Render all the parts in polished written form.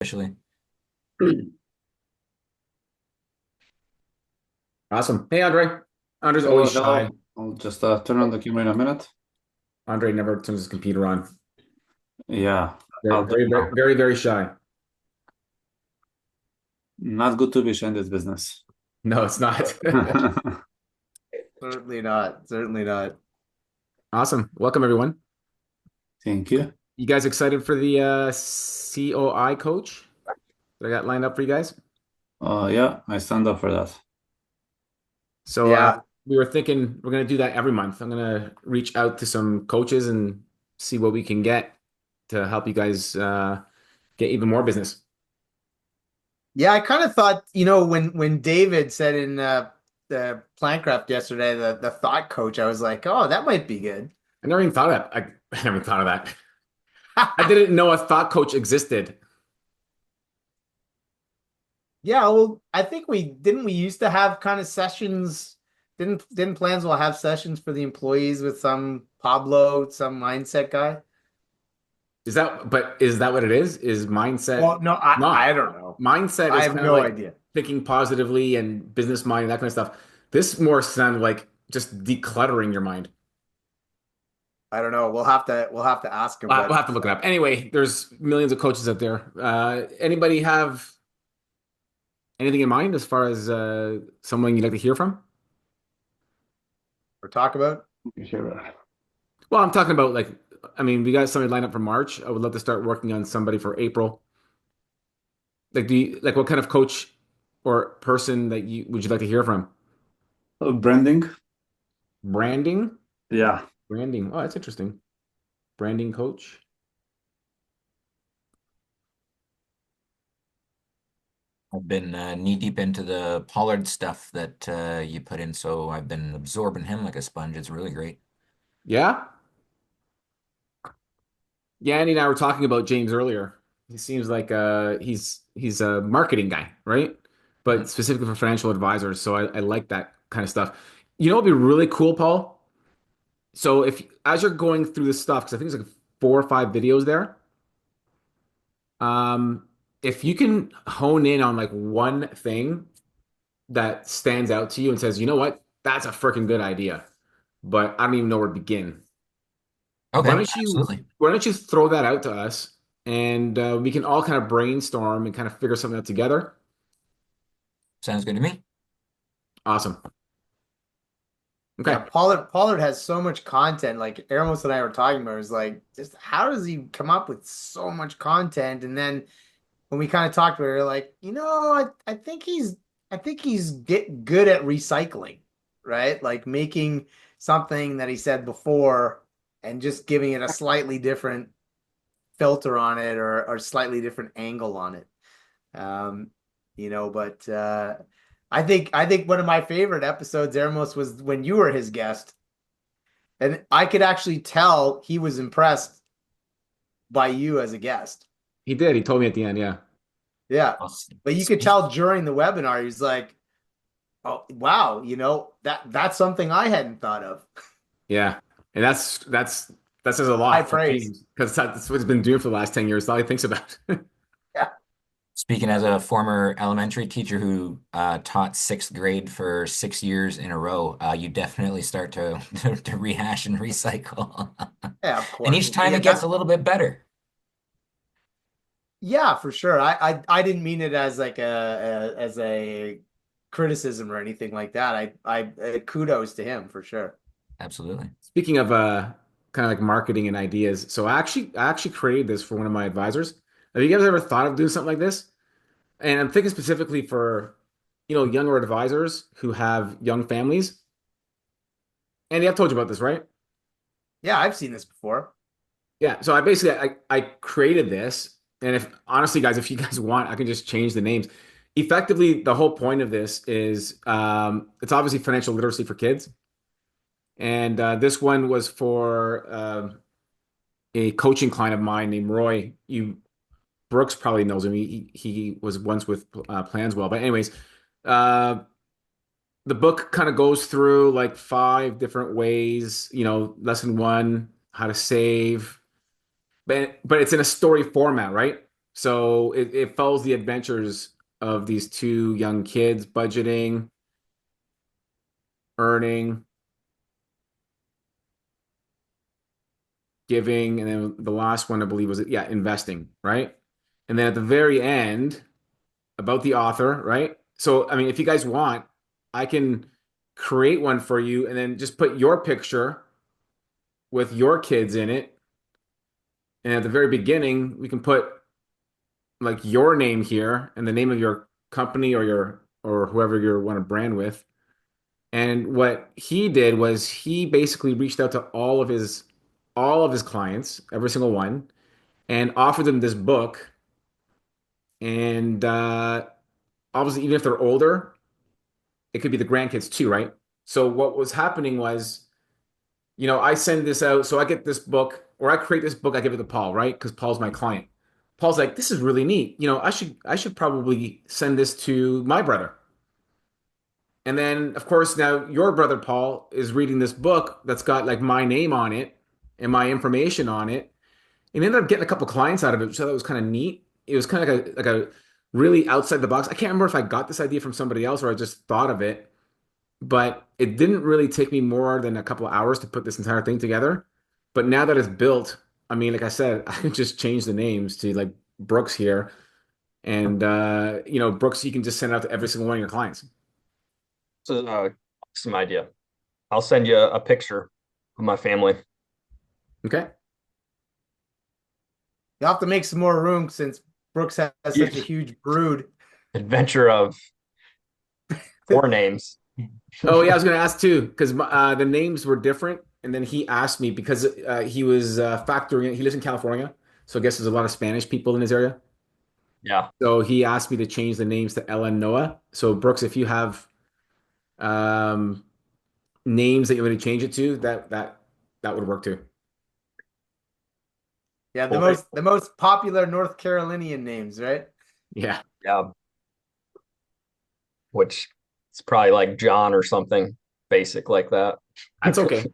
Officially. Awesome. Hey, Andre. Andre's always Hello, shy. hello. I'll just turn on the camera in a minute. Andre never turns his computer on. Yeah, I'll Very, do it very, very, now. very, very shy. Not good to be shy in this business. No, it's not. Certainly not. Certainly not. Awesome. Welcome, everyone. Thank you. You guys excited for the COI coach that I got lined up for you guys? Yeah, I stand up for that. So Yeah. we were thinking we're going to do that every month. I'm going to reach out to some coaches and see what we can get to help you guys get even more business. Yeah, I kind of thought, when David said in the Plancraft yesterday, the thought coach, I was like, oh, that might be good. I never even thought of that. I never thought of that. I didn't know a thought coach existed. Yeah, well, I think we used to have kind of sessions. Didn't Plansville have sessions for the employees with some Pablo, some mindset guy? Is that what it is? Is mindset Well, no, I not? don't know. Mindset I is have kind of no like idea. thinking positively and business mind and that kind of stuff. This more sounded like just decluttering your mind. I don't know. We'll have to ask him, We'll but have to look it up. Anyway, there's millions of coaches out there. Anybody have anything in mind as far as someone you'd like to hear from? or talk about. Sure. Well, I'm talking about like, I mean, we got somebody lined up for March. I would love to start working on somebody for April. Like, like what kind of coach or person that you would you like to hear from? Branding. Branding? Yeah. Branding. Oh, that's interesting. Branding coach. I've been knee deep into the Pollard stuff that you put in, so I've been absorbing him like a sponge. It's really great. Yeah. Yeah, Andy and I were talking about James earlier. He seems like he's a marketing guy, right? But Mhm. specifically for financial advisors. So I like that kind of stuff. You know what'd be really cool, Paul? So if as you're going through this stuff, because I think there's like 4 or 5 videos there, um, if you can hone in on like one thing that stands out to you and says, you know what, that's a freaking good idea, but I don't even know where to begin. Why Okay, don't you absolutely. why don't you throw that out to us and we can all kind of brainstorm and kind of figure something out together? Sounds good to me. Awesome. Yeah, Okay. Pollard has so much content. Like Eramos and I were talking about, is like, just how does he come up with so much content? And then when we kind of talked about it, we are like, I think he's get good at recycling, right? Like making something that he said before and just giving it a slightly different filter on it or slightly different angle on it. Um, but I think one of my favorite episodes, Eramos, was when you were his guest. And I could actually tell he was impressed by you as a guest. He did. He told me at the end, yeah. Yeah. Well, But you could speak. tell during the webinar, he's like, oh, wow, that's something I hadn't thought of. Yeah. And that says a High lot for praise. James because that's what he's been doing for the last 10 years. That's all he thinks about. Yeah. Speaking as a former elementary teacher who taught sixth grade for 6 years in a row, you definitely start to, to rehash and recycle. Yeah, of And course. each time Yeah, it gets a little bit better. yeah, for sure. I didn't mean it as like a criticism or anything like that. Kudos to him for sure. Absolutely. Speaking of kind of like marketing and ideas, so I actually created this for one of my advisors. Have you guys ever thought of doing something like this? And I'm thinking specifically for, younger advisors who have young families. Andy, I've told you about this, right? Yeah, I've seen this before. Yeah. So I basically I created this, and if honestly, guys, if you guys want, I can just change the names. Effectively, the whole point of this is it's obviously financial literacy for kids, and this one was for a coaching client of mine named Roy. You Brooks probably knows him. He was once with Planswell, but anyways, uh, the book kind of goes through like 5 different ways. Lesson one, how to save, but it's in a story format, right? So it follows the adventures of these two young kids budgeting, earning, giving, and then the last one I believe was yeah, investing, right? And then at the very end, about the author, right? So I mean, if you guys want, I can create one for you and then just put your picture with your kids in it. And at the very beginning, we can put like your name here and the name of your company or your or whoever you want to brand with. And what he did was he basically reached out to all of his clients, every single one, and offered them this book. And obviously, even if they're older, it could be the grandkids too, right? So what was happening was, I send this out, so I get this book, or I create this book, I give it to Paul, right? Because Paul's my client. Paul's like, this is really neat. I should probably send this to my brother. And then, of course, now your brother Paul is reading this book that's got like my name on it and my information on it, and ended up getting a couple clients out of it, so that was kind of neat. It was kind of like a really outside the box. I can't remember if I got this idea from somebody else or I just thought of it, but it didn't really take me more than a couple of hours to put this entire thing together. But now that it's built, I mean, like I said, I can just change the names to like Brooks here, and Brooks, you can just send it out to every single one of your clients. So, some idea. I'll send you a picture of my family. Okay. You'll have to make some more room since Brooks has such a huge brood. Adventure of 4 names. Oh yeah, I was going to ask too because the names were different, and then he asked me because he was factoring in. He lives in California, so I guess there's a lot of Spanish people in his area. Yeah. So he asked me to change the names to Ella and Noah. So Brooks, if you have um, names that you want to change it to, that would work too. Yeah, Well, the most popular North Carolinian names, right? Yeah. yeah. Which it's probably like John or something basic like that. That's okay.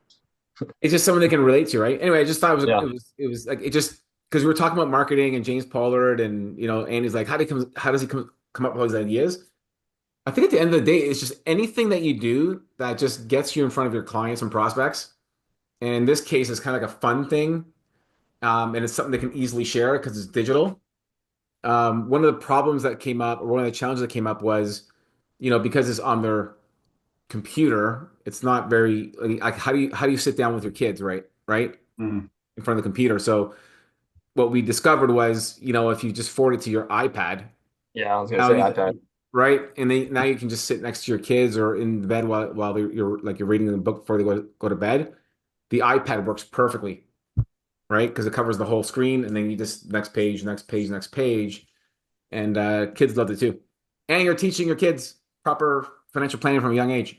It's just something they can relate to, right? Anyway, I just thought Yeah. it was like it just because we were talking about marketing and James Pollard and Andy's like, how does he come up with all these ideas? I think at the end of the day, it's just anything that you do that just gets you in front of your clients and prospects. And in this case, it's kind of like a fun thing. And it's something they can easily share because it's digital. One of the problems that came up, or one of the challenges that came up was, because it's on their computer, it's not very like how do you sit down with your kids, right, Mhm. in front of the computer. So what we discovered was, if you just forward it to your iPad, Yeah, I was gonna now say iPad. right, and now you can just sit next to your kids or in the bed while you're reading the book before they go to bed. The iPad works perfectly, right? Because it covers the whole screen, and then you just next page, next page, next page, and kids loved it too. And you're teaching your kids proper financial planning from a young age.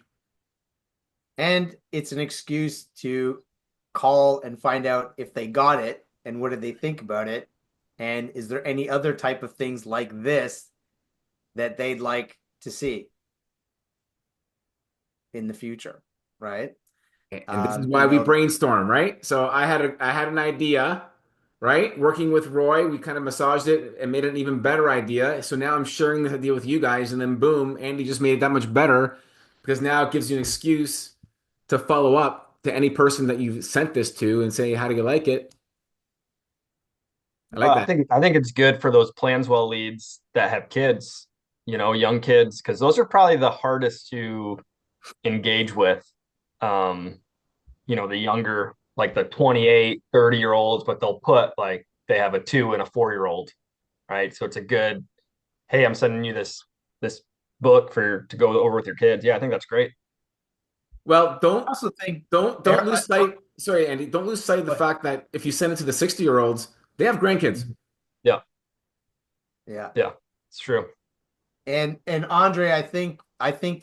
And it's an excuse to call and find out if they got it and what did they think about it. And is there any other type of things like this that they'd like to see in the future, right? And this is why we brainstorm, right? So I had an idea, right? Working with Roy, we kind of massaged it and made it an even better idea. So now I'm sharing this idea with you guys, and then boom, Andy just made it that much better because now it gives you an excuse to follow up to any person that you've sent this to and say, how do you like it? I like I that. think it's good for those Planswell leads that have kids, young kids, because those are probably the hardest to engage with. The younger, like the 28, 30-year-olds, but they'll put like they have a 2 and a 4-year-old, right? So it's a good, hey, I'm sending you this book to go over with your kids. Yeah, I think that's great. Well, I also think don't lose sight. Sorry, Andy, don't lose sight of the fact that if you send it to the 60-year-olds, they have grandkids. Yeah, yeah. it's true. And Andre, I think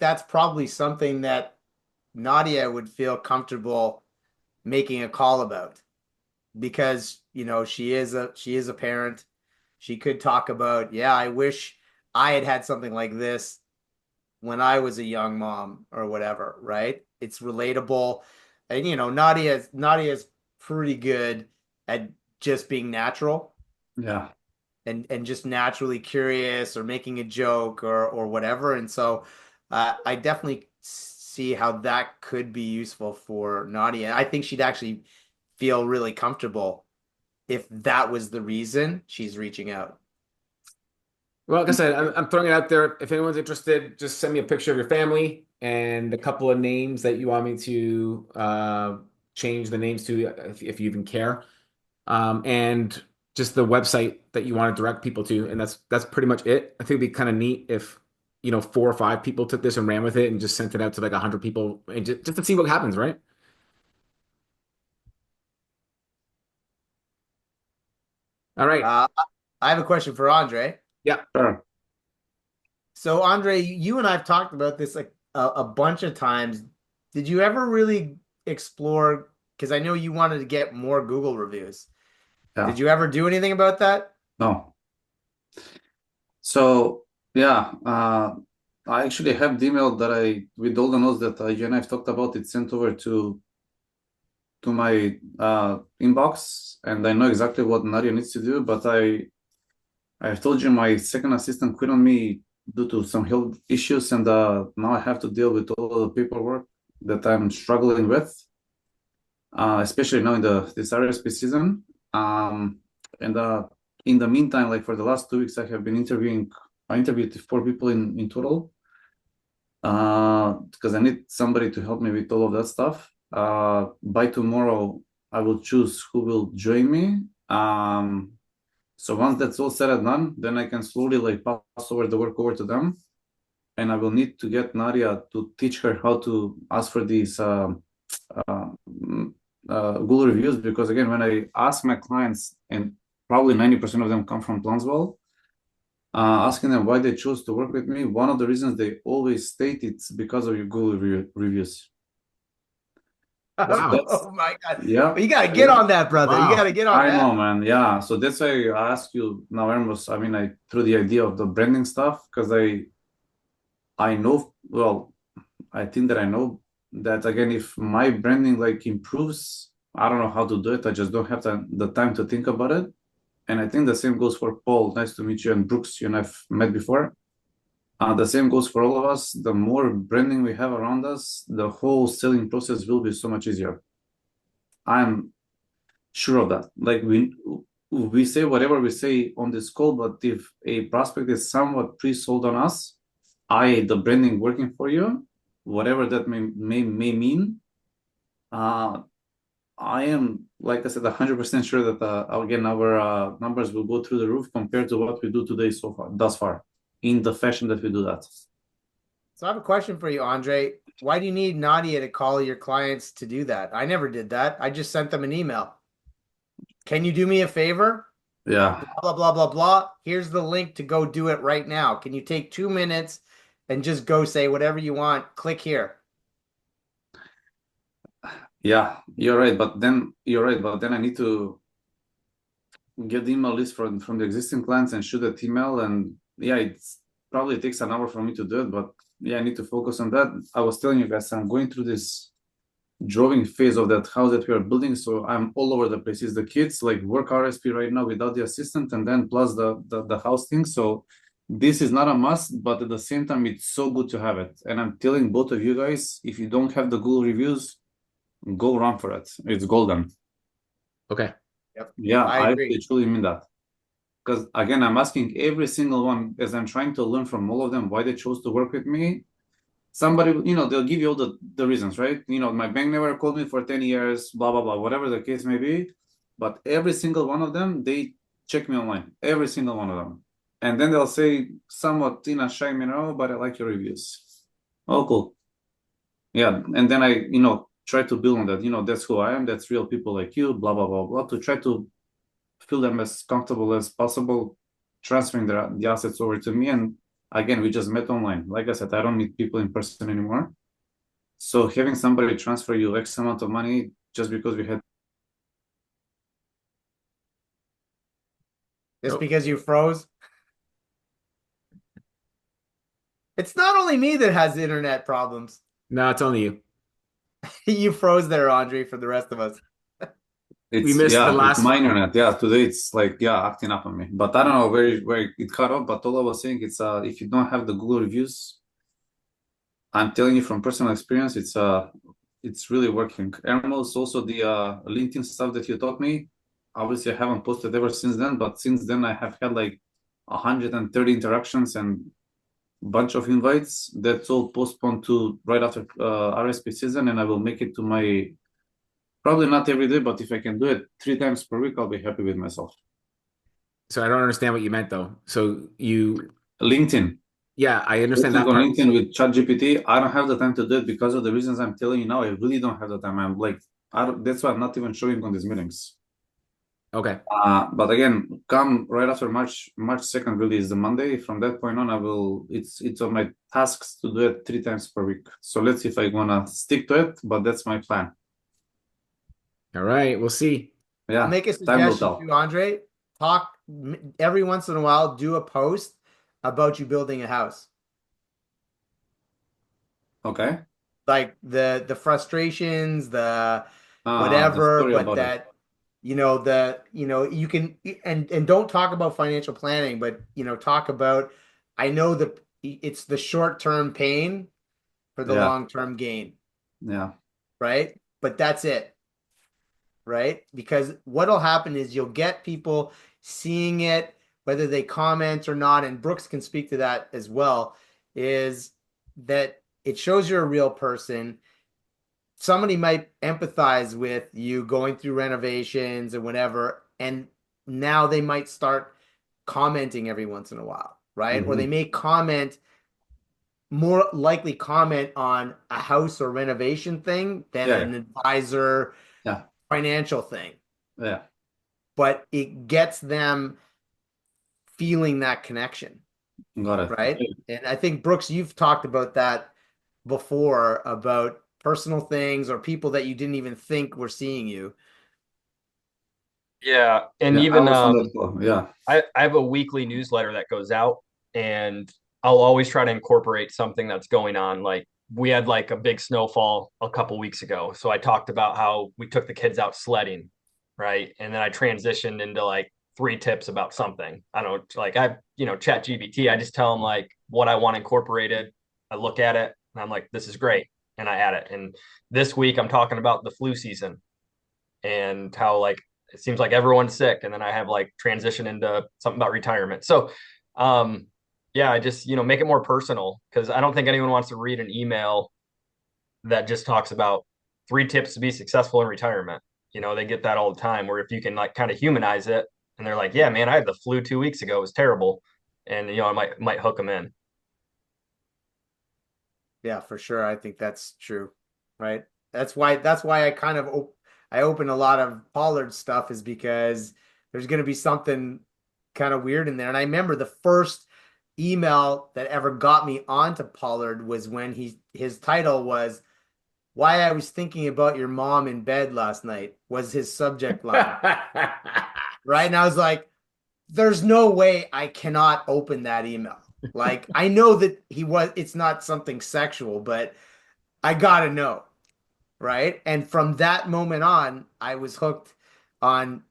that's probably something that Nadia would feel comfortable making a call about because she is a parent. She could talk about, yeah, I wish I had something like this when I was a young mom or whatever, right? It's relatable. And Nadia's pretty good at just being natural. Yeah. and just naturally curious or making a joke or whatever. And so I definitely see how that could be useful for Nadia. I think she'd actually feel really comfortable if that was the reason she's reaching out. Well, like I said, I'm throwing it out there. If anyone's interested, just send me a picture of your family and a couple of names that you want me to change the names to, if you even care, and just the website that you want to direct people to, and that's pretty much it. I think it'd be kind of neat if 4 or 5 people took this and ran with it and just sent it out to like 100 people, and just to see what happens, right? All right. I have a question for Andre. Yeah. Sure. So Andre, you and I've talked about this like a bunch of times. Did you ever really explore? Because I know you wanted to get more Google reviews. Yeah. Did you ever do anything about that? No. So yeah, I actually have the email that with all the notes that you and I've talked about. It sent over to my inbox, and I know exactly what Nadia needs to do. But I've told you my second assistant quit on me due to some health issues, and now I have to deal with all the paperwork that I'm struggling with, especially now in this RSP season. And in the meantime, like for the last 2 weeks, I have been I interviewed 4 people in total, because I need somebody to help me with all of that stuff. By tomorrow, I will choose who will join me. So once that's all said and done, then I can slowly like pass over the work over to them, and I will need to get Nadia to teach her how to ask for these Google reviews, because again, when I ask my clients, and probably 90% of them come from Plainswell, asking them why they chose to work with me, one of the reasons they always state it's because of your Google reviews. Wow. Oh my God. Yeah. You got to get on that, brother. Wow. You got to get on I that. know, man. Yeah. So that's why I asked you now, Amos. I mean, I threw the idea of the branding stuff because I know, well, I think that I know that again, if my branding like improves, I don't know how to do it. I just don't have the time to think about it. And I think the same goes for Paul. Nice to meet you. And Brooks, you and I've met before. The same goes for all of us. The more branding we have around us, the whole selling process will be so much easier. I'm sure of that. Like we say whatever we say on this call, but if a prospect is somewhat pre-sold on us, the branding working for you, whatever that may mean, I am, like I said, 100% sure that again our numbers will go through the roof compared to what we do today thus far, in the fashion that we do that. So I have a question for you, Andre. Why do you need Nadia to call your clients to do that? I never did that. I just sent them an email. Can you do me a favor? Yeah. Blah, blah, blah, blah. Here's the link to go do it right now. Can you take 2 minutes and just go say whatever you want? Click here. Yeah, you're right. But then I need to get the email list from the existing clients and shoot that email. And yeah, it's probably takes an hour for me to do it, but yeah, I need to focus on that. I was telling you guys, I'm going through this drawing phase of that house that we are building, so I'm all over the place. It's the kids like work RSP right now without the assistant, and then plus the house thing. So this is not a must, but at the same time, it's so good to have it. And I'm telling both of you guys, if you don't have the Google reviews, go run for it. It's golden. Okay. Yep. Yeah, I I agree. truly mean that. Because again, I'm asking every single one as I'm trying to learn from all of them why they chose to work with me. Somebody, they'll give you all the reasons, right? My bank never called me for 10 years, blah, blah, blah, whatever the case may be. But every single one of them, they check me online, every single one of them. And then they'll say somewhat in a shy manner, but I like your reviews. Oh, cool. Yeah. And then I, try to build on that. That's who I am. That's real people like you, blah, blah, blah, blah, to try to feel them as comfortable as possible, transferring the assets over to me. And again, we just met online. Like I said, I don't meet people in person anymore. So having somebody transfer you X amount of money just because we had. Just because you froze? It's not only me that has internet problems. No, it's only you. You froze there, Andre, for the rest of us. We missed the It's last. my internet. Yeah, today it's like acting up on me. But I don't know where it cut off. But all I was saying, it's if you don't have the Google reviews, I'm telling you from personal experience, it's really working. Almost also the LinkedIn stuff that you taught me. Obviously, I haven't posted ever since then, but since then I have had like 130 interactions and bunch of invites. That's all postponed to right after RSP season, and I will make it to my probably not every day, but if I can do it 3 times per week, I'll be happy with myself. So I don't understand what you meant though. So LinkedIn. yeah, I understand Posting that on part. LinkedIn with ChatGPT, I don't have the time to do it because of the reasons I'm telling you now. I really don't have the time. I'm like, that's why I'm not even showing on these meetings. Okay. But again, come right after March 2nd really is the Monday. From that point on, I will. It's on my tasks to do it 3 times per week. So let's see if I wanna stick to it. But that's my plan. All right. We'll see. I'll Yeah, make a time will suggestion tell. to Andre. Talk every once in a while, do a post about you building a house. Okay. Like the frustrations, the The whatever, story but about it. that you can and don't talk about financial planning, but talk about I know that it's the short-term pain for the Yeah, long-term gain, yeah, right? But that's it, right? Because what'll happen is you'll get people seeing it, whether they comment or not, and Brooks can speak to that as well, is that it shows you're a real person. Somebody might empathize with you going through renovations and whatever, and now they might start commenting every once in a while, right? Or they may comment more likely comment on a house or renovation thing than yeah, an advisor yeah, financial thing. yeah. But it gets them feeling that connection, Got it. right? And I think Brooks, you've talked about that before about personal things or people that you didn't even think were seeing you. Yeah, and Yeah, I even was on that call. Yeah, I have a weekly newsletter that goes out, and I'll always try to incorporate something that's going on. Like we had like a big snowfall a couple weeks ago, so I talked about how we took the kids out sledding, right? And then I transitioned into like 3 tips about something. I don't like Chat GPT. I just tell them like what I want incorporated. I look at it and I'm like, this is great, and I add it. And this week I'm talking about the flu season and how like it seems like everyone's sick, and then I have like transition into something about retirement. So yeah, I just make it more personal, because I don't think anyone wants to read an email that just talks about 3 tips to be successful in retirement. They get that all the time, where if you can like kind of humanize it, and they're like, yeah man, I had the flu 2 weeks ago, it was terrible, and I might hook them in. Yeah, for sure. I think that's true, right? That's why I open a lot of Pollard stuff, is because there's going to be something kind of weird in there. And I remember the first email that ever got me onto Pollard was when his title was "Why I Was Thinking About Your Mom in Bed Last Night" was his subject line. Right? And I was like, there's no way I cannot open that email. Like, I know that it's not something sexual, but I gotta know, right? And from that moment on, I was hooked on,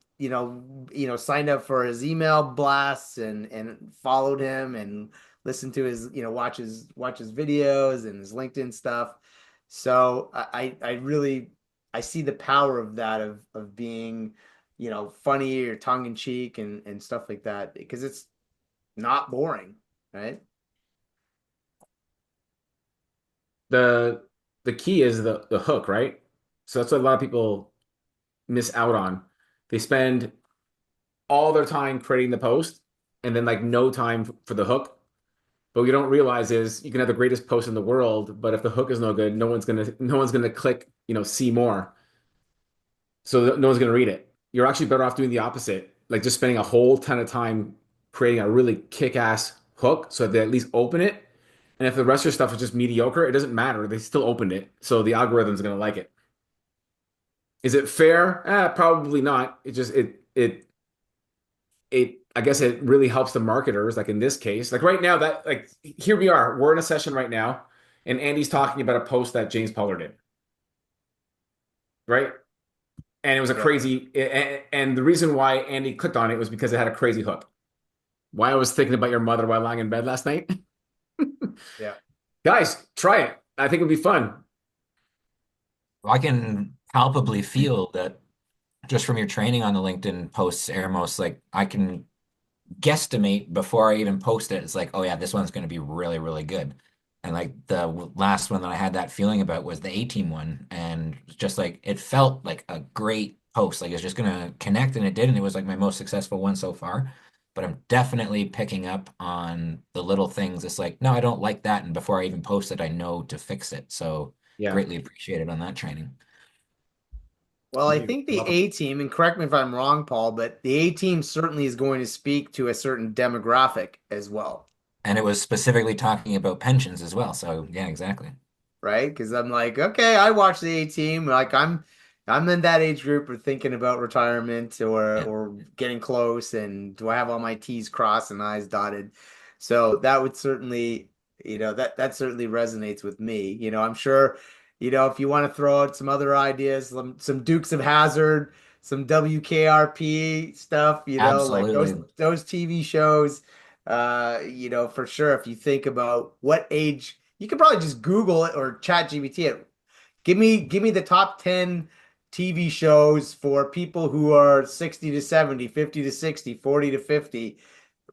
signed up for his email blasts and followed him and listened to his, watch his videos and his LinkedIn stuff. So I really I see the power of that of being, funny or tongue in cheek and stuff like that, because it's not boring, right? The key is the hook, right? So that's what a lot of people miss out on. They spend all their time creating the post and then like no time for the hook. But what you don't realize is you can have the greatest post in the world, but if the hook is no good, no one's gonna click, see more. So no one's gonna read it. You're actually better off doing the opposite, like just spending a whole ton of time creating a really kick-ass hook so that they at least open it. And if the rest of your stuff is just mediocre, it doesn't matter. They still opened it. So the algorithm's gonna like it. Is it fair? Probably not. It I guess it really helps the marketers, like in this case. Like right now, that like here we are. We're in a session right now, and Andy's talking about a post that James Pollard did. Right? and it was a Yeah. crazy. And the reason why Andy clicked on it was because it had a crazy hook. Why I was thinking about your mother while lying in bed last night. Yeah. Guys, try it. I think it'd be fun. I can palpably feel that just from your training on the LinkedIn posts, Eremos, like I can guesstimate before I even post it. It's like, oh yeah, this one's going to be really, really good. And like the last one that I had that feeling about was the A team one, and just like it felt like a great post, like it's just going to connect, and it did, and it was like my most successful one so far. But I'm definitely picking up on the little things. It's like, no, I don't like that, and before I even post it, I know to fix it. So Yeah. greatly appreciated on that training. Well, I think the A team, and correct me if I'm wrong, Paul, but the A team certainly is going to speak to a certain demographic as well, And it was specifically talking about pensions as well. So yeah, exactly. right? Because I'm like, okay, I watch the A team, like I'm in that age group of thinking about retirement Yeah. or getting close, and do I have all my T's crossed and I's dotted? So that would certainly, that certainly resonates with me. I'm sure, if you want to throw out some other ideas, some Dukes of Hazzard, some WKRP stuff, like those Absolutely. those TV shows, for sure. If you think about what age, you could probably just Google it or chat GPT it. Give me the top 10 TV shows for people who are 60 to 70, 50 to 60, 40 to 50,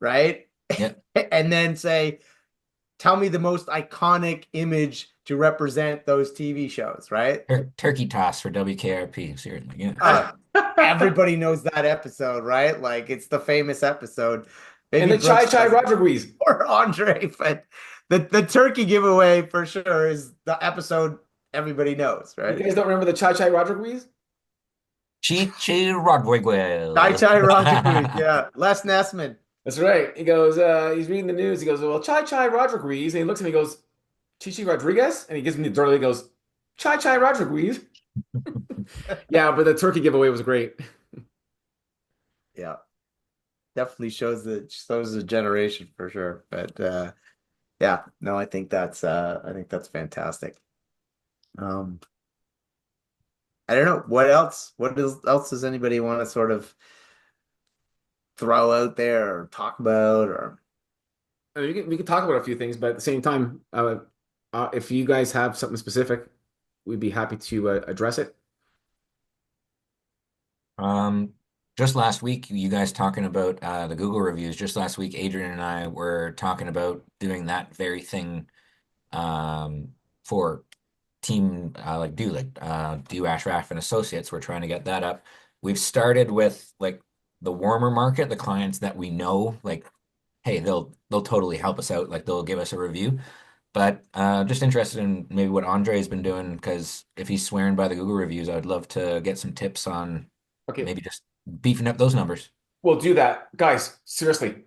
right? Yep. And then say, tell me the most iconic image to represent those TV shows, right? Turkey toss for WKRP, certainly. Yeah. Uh, Everybody knows that episode, right? Like it's the famous episode. And Maybe the Chai Brooks Chai doesn't, Rodriguez. or Andre, but the turkey giveaway for sure is the episode everybody knows, You right? guys don't remember the Chai Chai Rodriguez? Chichi Tai Rodriguez. Tai Rodriguez, yeah. Les Nessman. That's right. He goes, he's reading the news. He goes, well, Chai Chai Rodriguez. And he looks at me and goes, Chichi Rodriguez? And he gives me the dirty, he goes, Chai Chai Rodriguez. Yeah, but the turkey giveaway was great. Yeah. Definitely shows the generation for sure. But yeah, no, I think that's fantastic. Um I don't know what else. Else does anybody want to sort of throw out there or talk about or I mean, we can talk about a few things, but at the same time, if you guys have something specific, we'd be happy to address it. Um, just last week, you guys talking about the Google reviews. Just last week, Adrian and I were talking about doing that very thing for team Do Ashraf and Associates. We're trying to get that up. We've started with like the warmer market, the clients that we know, like, hey, they'll totally help us out. Like they'll give us a review. But just interested in maybe what Andre's been doing because if he's swearing by the Google reviews, I would love to get some tips on Okay, maybe just beefing up those numbers. we'll do that. Guys, seriously.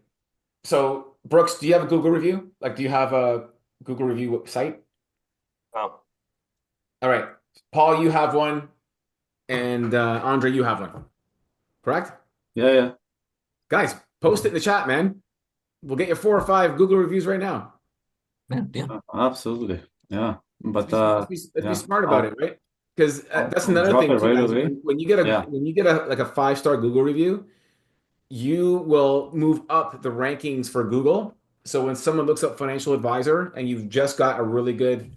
So, Brooks, do you have a Google review? Like, do you have a Google review site? Oh, All right. Paul, you have one, and Andre, you have one. Correct? Yeah, yeah. Guys, post it in the chat, man. We'll get you 4 or 5 Google reviews right now. Yeah, deal. Absolutely. Yeah. But Let's be yeah, smart about it, right? Because that's I'll another drop thing it too, right guys. away. When you get a Yeah. like a 5-star Google review, you will move up the rankings for Google. So when someone looks up financial advisor and you've just got a really good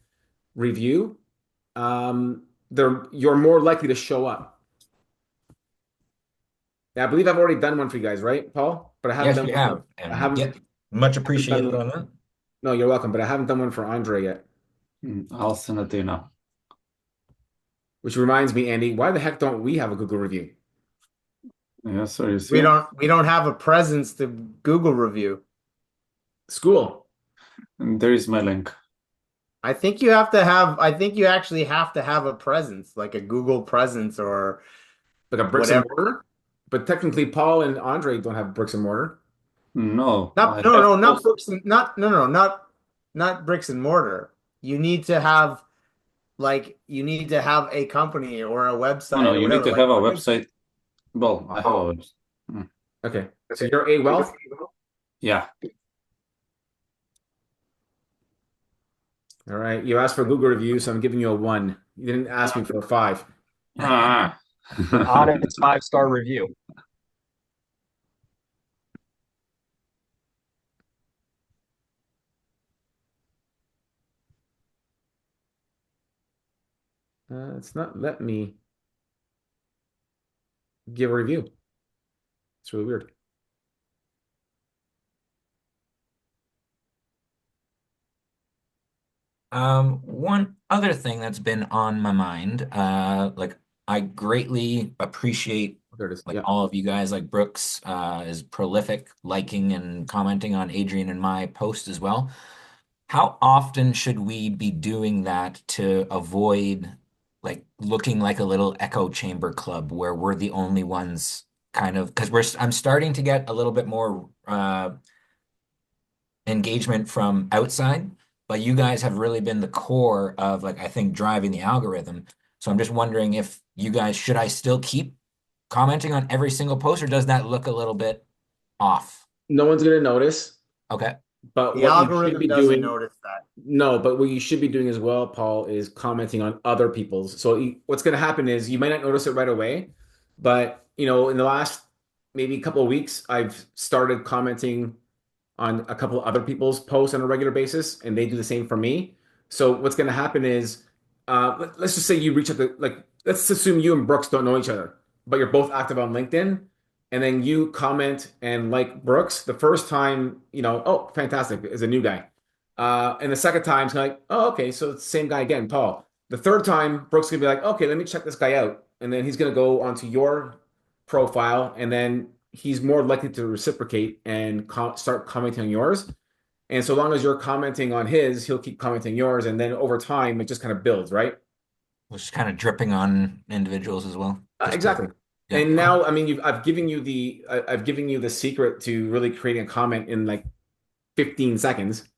review, you're more likely to show up. Yeah, I believe I've already done one for you guys, right, Paul? But I haven't Yes, done we one. have. I And yeah, haven't. much Done appreciated one. on that. No, you're welcome. But I haven't done one for Andre yet. I'll send it to you now. Which reminds me, Andy, why the heck don't we have a Google review? Yeah, so you we see. don't have a presence to Google review. School. And there is my link. I think you actually have to have a presence, like a Google presence or Like a bricks whatever. and mortar. But technically, Paul and Andre don't have bricks and mortar. No, Not I no have no not both. bricks and not no no not bricks and mortar. You need to have a company or a website No, or you need whatever. to have a Like, website. Well, I have a website. Okay. So you're A Wealth? Yeah. All right. You asked for a Google review, so I'm giving you a 1. You didn't ask me for a 5. Ah, Honest 5-star review. It's not let me give a review. It's really weird. One other thing that's been on my mind, like I greatly appreciate There it is. like Yeah. all of you guys, like Brooks, is prolific liking and commenting on Adrian and my post as well. How often should we be doing that to avoid like looking like a little echo chamber club where we're the only ones kind of because I'm starting to get a little bit more engagement from outside, but you guys have really been the core of like I think driving the algorithm. So I'm just wondering if you guys should I still keep commenting on every single post or does that look a little bit off? No one's gonna notice, Okay. but The what you should algorithm be doesn't doing, notice that. no, but what you should be doing as well, Paul, is commenting on other people's. So what's gonna happen is you might not notice it right away, but in the last maybe couple of weeks, I've started commenting on a couple of other people's posts on a regular basis, and they do the same for me. So what's going to happen is, let's just say you reach out to like, let's assume you and Brooks don't know each other, but you're both active on LinkedIn, and then you comment and like Brooks the first time, oh, fantastic, is a new guy, and the second time it's like, oh, okay, so it's the same guy again, Paul. The third time, Brooks gonna be like, okay, let me check this guy out, and then he's gonna go onto your profile, and then he's more likely to reciprocate and start commenting on yours. And so long as you're commenting on his, he'll keep commenting yours, and then over time, it just kind of builds, right? Which is kind of dripping on individuals as well. Just Exactly. yeah. And now, I mean, I've given you the secret to really creating a comment in like 15 seconds.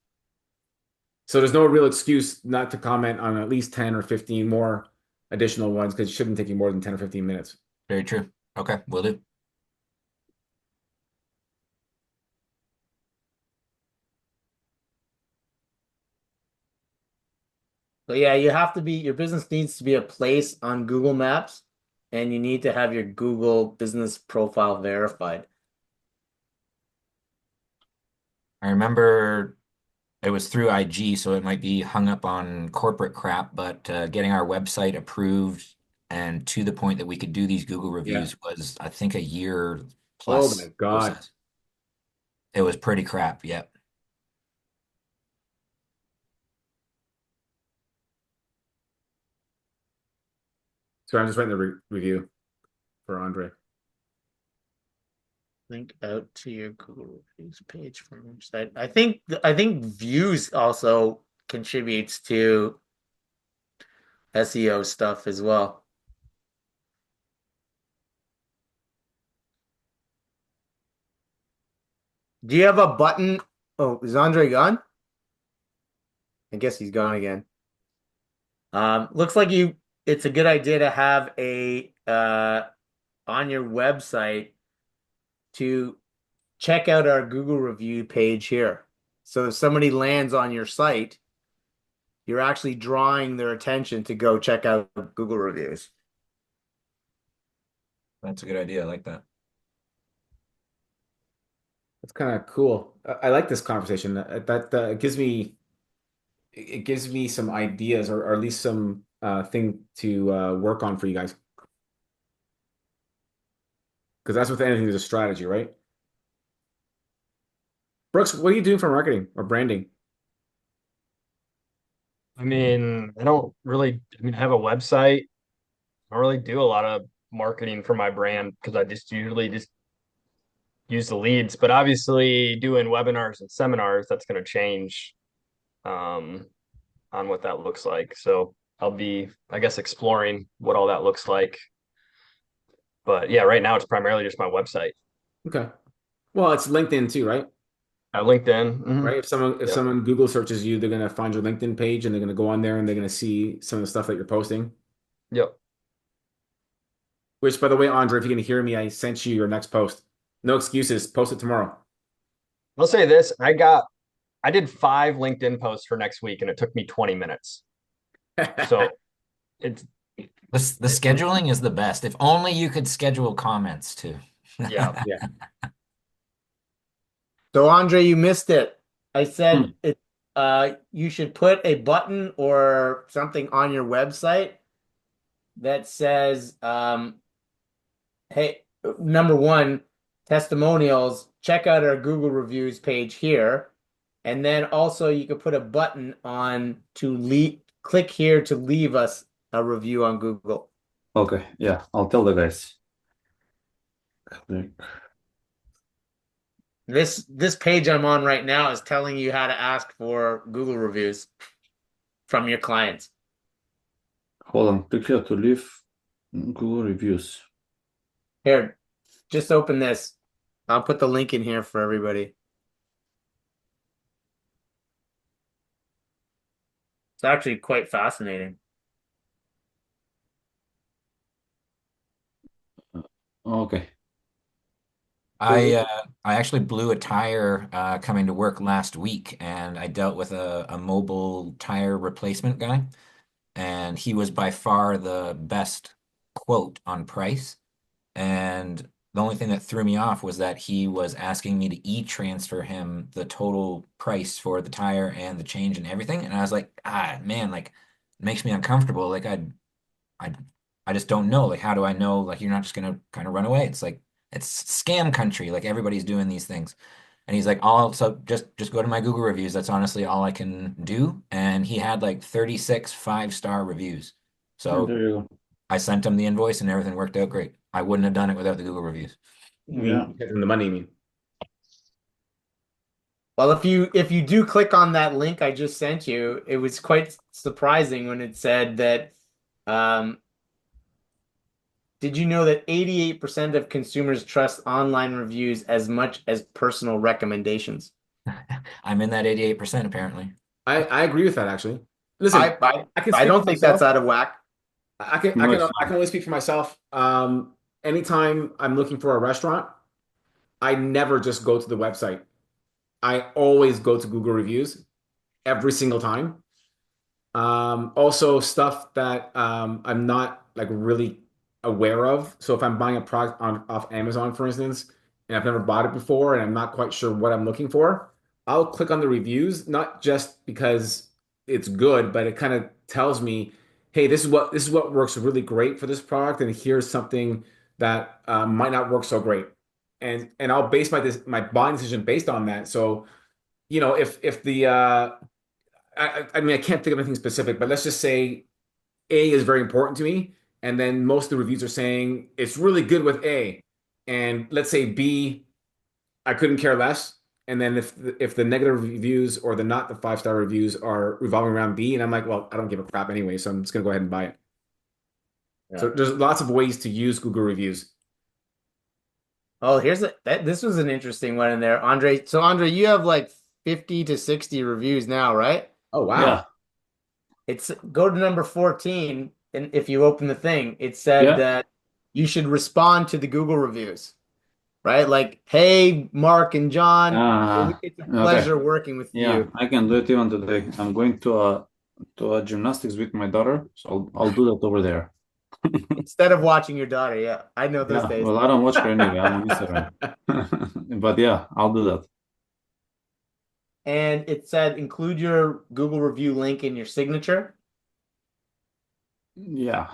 So there's no real excuse not to comment on at least 10 or 15 more additional ones because it shouldn't take you more than 10 or 15 minutes. Very true. Okay, will do. But yeah, your business needs to be a place on Google Maps, and you need to have your Google business profile verified. I remember it was through IG, so it might be hung up on corporate crap, but getting our website approved and to the point that we could do these Google Yeah. reviews was, I think, a year Oh my plus God. process. It was pretty crap. Yep. So I'm just writing the review for Andre. Link out to your Google reviews page from your site. I think views also contributes to SEO stuff as well. Do you have a button? Oh, is Andre gone? I guess he's gone again. Looks like it's a good idea to have a on your website to check out our Google review page here. So if somebody lands on your site, you're actually drawing their attention to go check out Google reviews. That's a good idea. I like that. That's kind of cool. I like this conversation. That gives me some ideas or at least some thing to work on for you guys. Because that's with anything, there's a strategy, right? Brooks, what are you doing for marketing or branding? I mean, I have a website. I don't really do a lot of marketing for my brand because I just usually just use the leads. But obviously, doing webinars and seminars, that's going to change on what that looks like. So I'll be, I guess, exploring what all that looks like. But yeah, right now it's primarily just my website. Okay. Well, it's LinkedIn too, right? LinkedIn. Mhm. Right. If Yep. someone Google searches you, they're gonna find your LinkedIn page and they're gonna go on there and they're gonna see some of the stuff that you're posting. Yep. Which, by the way, Andre, if you can hear me, I sent you your next post. No excuses. Post it tomorrow. I'll say this. I did 5 LinkedIn posts for next week and it took me 20 minutes. So it's The scheduling is the best. If only you could schedule comments too. Yeah. Yeah. So Andre, you missed it. I Hmm. said it you should put a button or something on your website that says hey, number one, testimonials, check out our Google reviews page here. And then also you could put a button on to click here to leave us a review on Google. Okay, yeah, I'll tell the guys. This page I'm on right now is telling you how to ask for Google reviews from your clients. Hold on, click here to leave Google reviews. Here, just open this. I'll put the link in here for everybody. It's actually quite fascinating. Okay. I actually blew a tire coming to work last week, and I dealt with a mobile tire replacement guy, and he was by far the best quote on price. And the only thing that threw me off was that he was asking me to e-transfer him the total price for the tire and the change and everything. And I was like, ah, man, like it makes me uncomfortable. Like I, I just don't know. Like, how do I know? Like, you're not just gonna kind of run away. It's like it's scam country. Like everybody's doing these things. And he's like, all so just go to my Google reviews. That's honestly all I can do. And he had like 36 5-star reviews. So There you go. I sent him the invoice and everything worked out great. I wouldn't have done it without the Google reviews. You Yeah. mean you the money, you mean? Well, if you do click on that link I just sent you, it was quite surprising when it said that did you know that 88% of consumers trust online reviews as much as personal recommendations? I'm in that 88% apparently. I agree with that actually. Listen, I can I speak don't for think that's myself. out of whack. No, it's I can only speak for myself. Anytime I'm looking for a restaurant, I never just go to the website. I always go to Google reviews every single time. Also stuff that I'm not like really aware of. So if I'm buying a product on off Amazon, for instance, and I've never bought it before and I'm not quite sure what I'm looking for, I'll click on the reviews, not just because it's good, but it kind of tells me, hey, this is what works really great for this product, and here's something that might not work so great. And I'll base my buying decision based on that. So, if the I mean, I can't think of anything specific, but let's just say A is very important to me. And then most of the reviews are saying it's really good with A. And let's say B, I couldn't care less. And then if the negative reviews or the not the 5-star reviews are revolving around B, and I'm like, well, I don't give a crap anyway, so I'm just gonna go ahead and buy it. Yeah. So there's lots of ways to use Google reviews. Oh, this was an interesting one in there, Andre. So Andre, you have like 50 to 60 reviews now, right? Oh wow. Yeah. It's go to number 14, and if you open the thing, it said Yeah. that you should respond to the Google reviews, right? Like, hey, Mark and John, it's a Okay. pleasure working with Yeah, you. I can do it even today. I'm going to a gymnastics with my daughter, so I'll do that over there. Instead of watching your daughter, yeah, I know those Yeah, days. well, I don't watch her anyway. I'm on Instagram. But yeah, I'll do that. And it said include your Google review link in your signature. Yeah.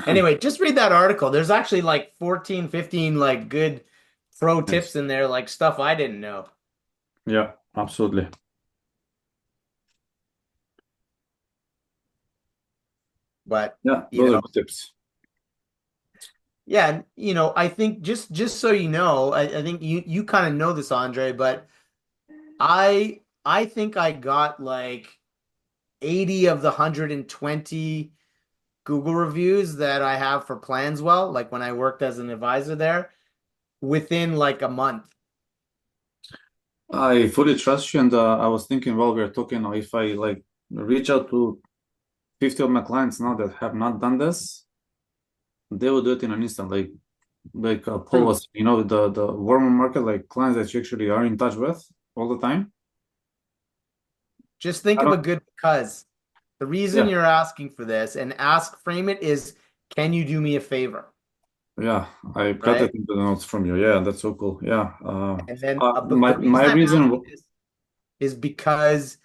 Anyway, just read that article. There's actually like 14, 15 like good pro Yes. tips in there, like stuff I didn't know. Yeah, absolutely. But Yeah, you those know, are good tips. yeah, I think just so you know, I think you kind of know this, Andre, but I think I got like 80 of the 120 Google reviews that I have for Planswell, like when I worked as an advisor there, within like a month. I fully trust you, and I was thinking while we were talking, if I like reach out to 50 of my clients now that have not done this, they will do it in an instant. Like Paul was, the warmer market, like clients that you actually are in touch with all the time. Just think I of a don't. good because. The reason Yeah. you're asking for this and frame it is, can you do me a favor? Yeah, I got Right? it into the notes from you. Yeah, that's so cool. Yeah. And then but My the reason I'm asking reason. this is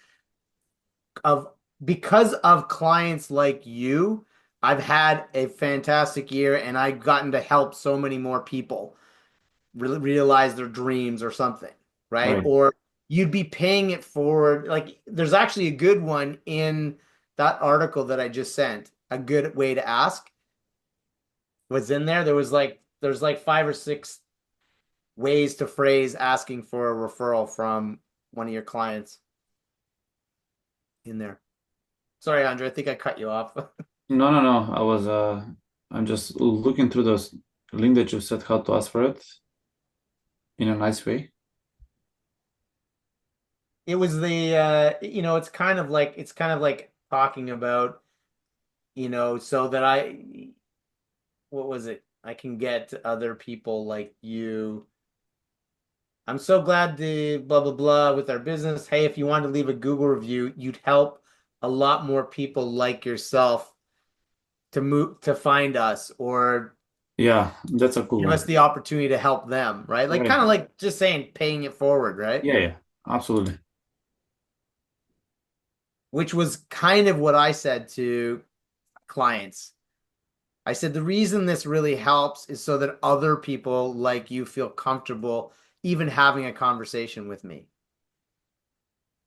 of because of clients like you. I've had a fantastic year and I've gotten to help so many more people realize their dreams or something, right? Right. Or you'd be paying it forward. Like there's actually a good one in that article that I just sent. A good way to ask was in there. There's like 5 or 6 ways to phrase asking for a referral from one of your clients in there. Sorry, Andre, I think I cut you off. No, no, no. I'm just looking through those link that you said how to ask for it in a nice way. It was it's kind of like talking about, so that what was it? I can get other people like you. I'm so glad to blah blah blah with our business. Hey, if you wanted to leave a Google review, you'd help a lot more people like yourself to find us or Yeah, that's a cool give us one. the opportunity to help them, right? Like Right. kind of like just saying paying it forward, right? Yeah, yeah, absolutely. Which was kind of what I said to clients. I said the reason this really helps is so that other people like you feel comfortable even having a conversation with me,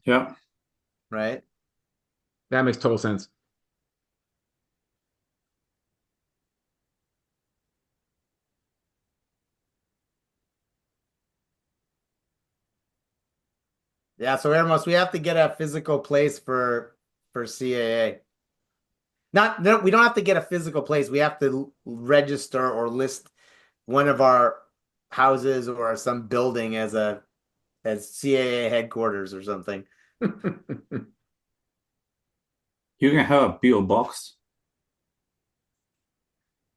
Yeah. right? That makes total sense. Yeah, so Ermos, we have to get a physical place for CAA. Not no, we don't have to get a physical place. We have to register or list one of our houses or some building as CAA headquarters or something. You can have a PO box.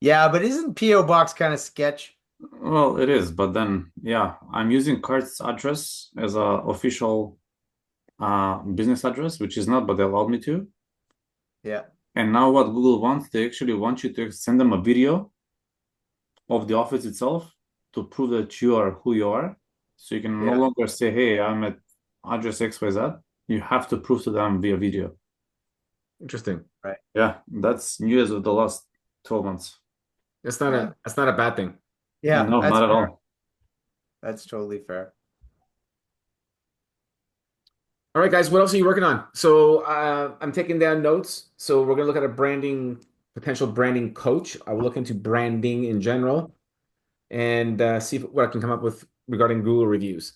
Yeah, but isn't PO Box kind of sketch? Well, it is, but then yeah, I'm using Cart's address as a official business address, which is not, but they allowed me to. Yeah. And now what Google wants, they actually want you to send them a video of the office itself to prove that you are who you are. So you can no Yeah. longer say, hey, I'm at address XYZ. You have to prove to them via video. Interesting. Right. Yeah, that's news of the last 12 months. Yeah. That's not a bad thing. Yeah, No, that's not at fair. all. That's totally fair. All right, guys, what else are you working on? So I'm taking down notes. So we're gonna look at a potential branding coach. I will look into branding in general and see what I can come up with regarding Google reviews.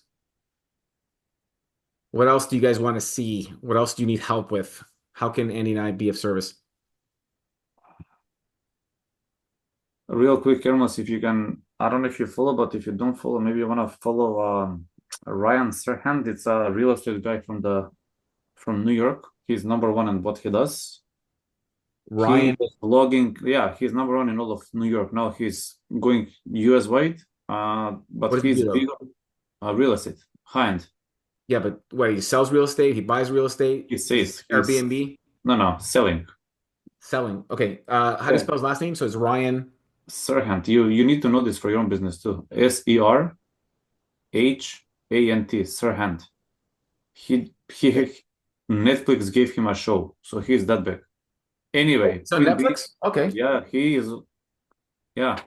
What else do you guys want to see? What else do you need help with? How can Andy and I be of service? Real quick, Hermas, if you can, I don't know if you follow, but if you don't follow, maybe you want to follow Ryan Serhant. It's a real estate guy from New York. He's number one in what he does. He Ryan, was blogging. Yeah, he's number one in all of New York. Now he's going US wide. But what does he he's do big though? on real estate, high end. Yeah, but what, he sells real estate, he buys real estate, He says he's Airbnb, no selling. selling. Okay. How do you Yeah. spell his last name? So it's Ryan. Serhant. You need to know this for your own business too. Serhant. Serhant. He Netflix gave him a show, so he's that big. Anyway, It's on Point B, Netflix? Okay. yeah, yeah,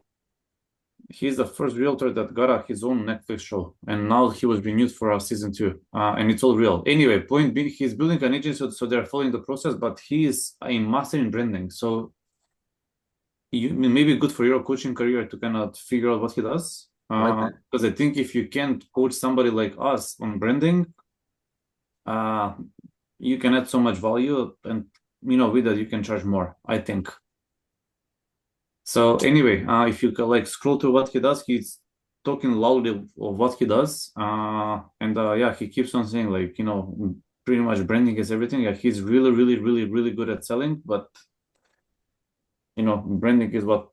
he's the first realtor that got his own Netflix show, and now he was renewed for a season 2, and it's all real. Anyway, point B, he's building an agency, so they're following the process, but he is a master in branding, so you maybe good for your coaching career to kind of figure out what he does. I like that. Because I think if you can't coach somebody like us on branding, you can add so much value, and with that you can charge more, I think. So anyway, if you can like scroll through what he does, he's talking loudly of what he does, and yeah, he keeps on saying like pretty much branding is everything. Yeah, he's really, really, really, really good at selling, but branding is what